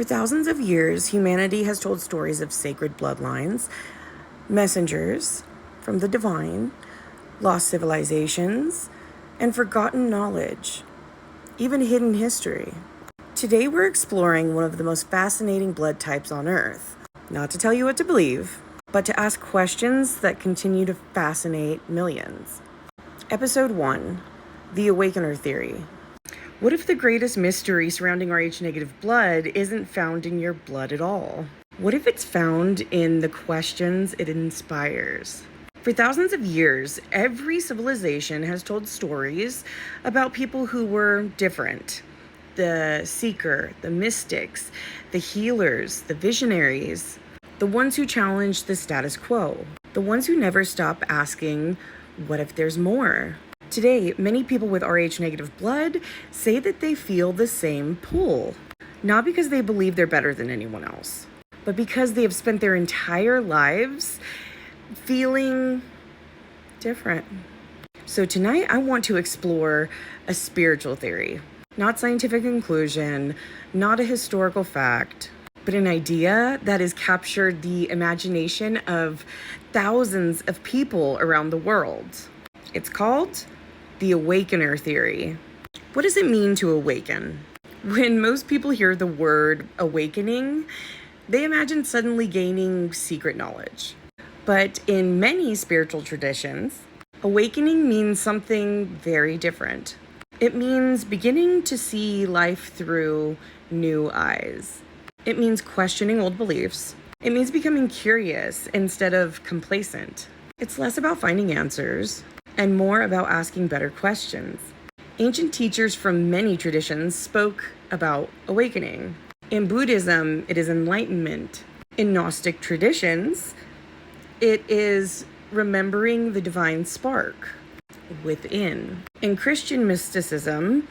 For thousands of years, humanity has told stories of sacred bloodlines, messengers from the divine, lost civilizations, and forgotten knowledge, even hidden history. Today, we're exploring one of the most fascinating blood types on Earth. Not to tell you what to believe, but to ask questions that continue to fascinate millions. Episode 1: The Awakener Theory. What if the greatest mystery surrounding Rh-negative blood isn't found in your blood at all? What if it's found in the questions it inspires? For thousands of years, every civilization has told stories about people who were different. The seeker, the mystics, the healers, the visionaries, the ones who challenged the status quo, the ones who never stop asking, what if there's more? Today, many people with Rh-negative blood say that they feel the same pull, not because they believe they're better than anyone else, but because they have spent their entire lives feeling different. So tonight, I want to explore a spiritual theory, not scientific conclusion, not a historical fact, but an idea that has captured the imagination of thousands of people around the world. It's called the Awakener Theory. What does it mean to awaken? When most people hear the word awakening, they imagine suddenly gaining secret knowledge. But in many spiritual traditions, awakening means something very different. It means beginning to see life through new eyes. It means questioning old beliefs. It means becoming curious instead of complacent. It's less about finding answers and more about asking better questions. Ancient teachers from many traditions spoke about awakening. In Buddhism, it is enlightenment. In Gnostic traditions, it is remembering the divine spark within. In Christian mysticism,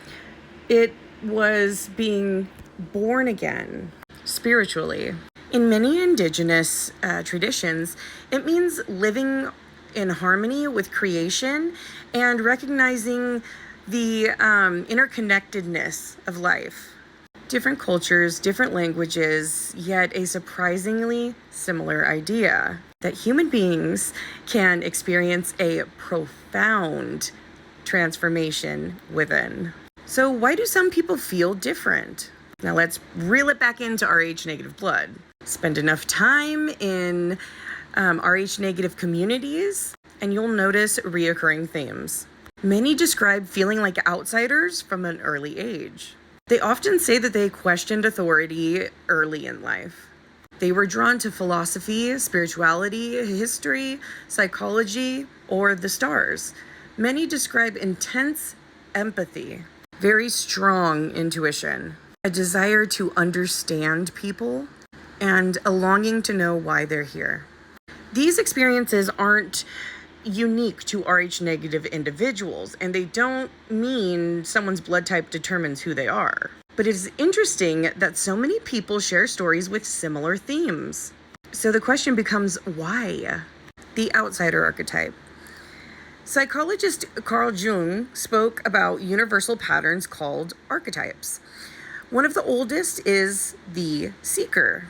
it was being born again spiritually. In many indigenous traditions, it means living in harmony with creation and recognizing the interconnectedness of life. Different cultures, different languages, yet a surprisingly similar idea that human beings can experience a profound transformation within. So why do some people feel different? Now let's reel it back into Rh-negative blood. Spend enough time in Rh-negative communities, and you'll notice reoccurring themes. Many describe feeling like outsiders from an early age. They often say that they questioned authority early in life. They were drawn to philosophy, spirituality, history, psychology, or the stars. Many describe intense empathy, very strong intuition, a desire to understand people, and a longing to know why they're here. These experiences aren't unique to Rh-negative individuals, and they don't mean someone's blood type determines who they are. But it is interesting that so many people share stories with similar themes. So the question becomes, why? The outsider archetype. Psychologist Carl Jung spoke about universal patterns called archetypes. One of the oldest is the seeker.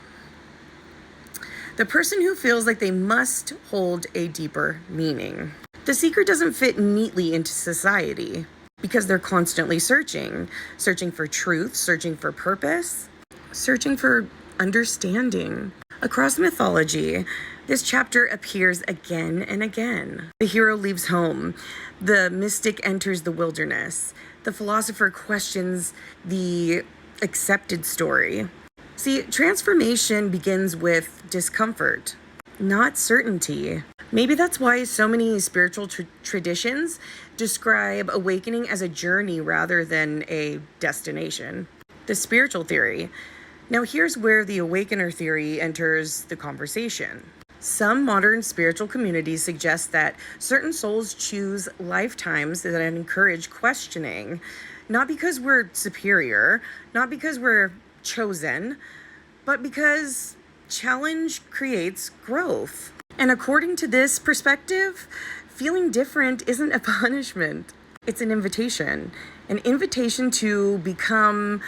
The person who feels like they must hold a deeper meaning. The seeker doesn't fit neatly into society because they're constantly searching for truth, searching for purpose, searching for understanding. Across mythology, this chapter appears again and again. The hero leaves home. The mystic enters the wilderness. The philosopher questions the accepted story. See, transformation begins with discomfort, not certainty. Maybe that's why so many spiritual traditions describe awakening as a journey rather than a destination. The spiritual theory. Now here's where the Awakener theory enters the conversation. Some modern spiritual communities suggest that certain souls choose lifetimes that encourage questioning, not because we're superior, not because we're chosen, but because challenge creates growth. And according to this perspective, feeling different isn't a punishment. It's an invitation to become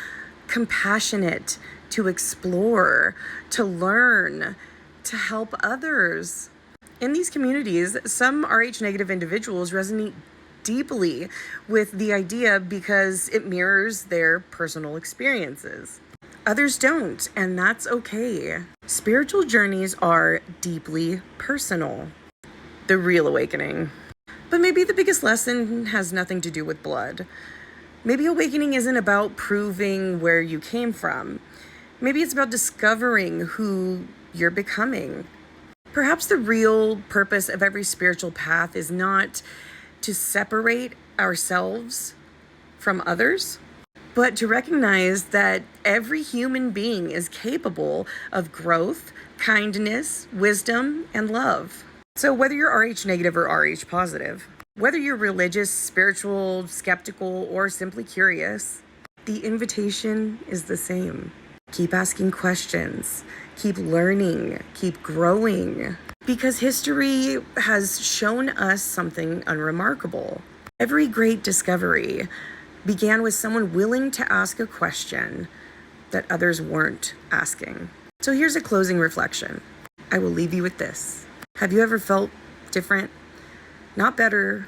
compassionate, to explore, to learn, to help others. In these communities, some Rh negative individuals resonate deeply with the idea because it mirrors their personal experiences. Others don't, and that's okay. Spiritual journeys are deeply personal. The real awakening. But maybe the biggest lesson has nothing to do with blood. Maybe awakening isn't about proving where you came from. Maybe it's about discovering who you're becoming. Perhaps the real purpose of every spiritual path is not to separate ourselves from others, but to recognize that every human being is capable of growth, kindness, wisdom, and love. So whether you're Rh negative or Rh positive, whether you're religious, spiritual, skeptical, or simply curious, the invitation is the same. Keep asking questions, keep learning, keep growing, because history has shown us something unremarkable. Every great discovery began with someone willing to ask a question that others weren't asking. So here's a closing reflection. I will leave you with this. Have you ever felt different? Not better,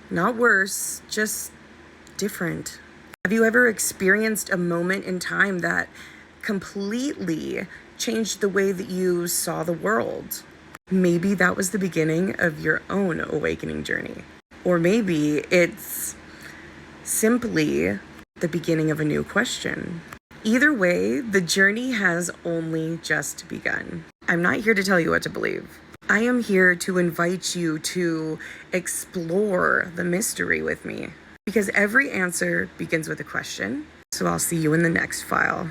not worse, just different. Have you ever experienced a moment in time that completely changed the way that you saw the world? Maybe that was the beginning of your own awakening journey. Or maybe it's simply the beginning of a new question. Either way, the journey has only just begun. I'm not here to tell you what to believe. I am here to invite you to explore the mystery with me, because every answer begins with a question. So I'll see you in the next file.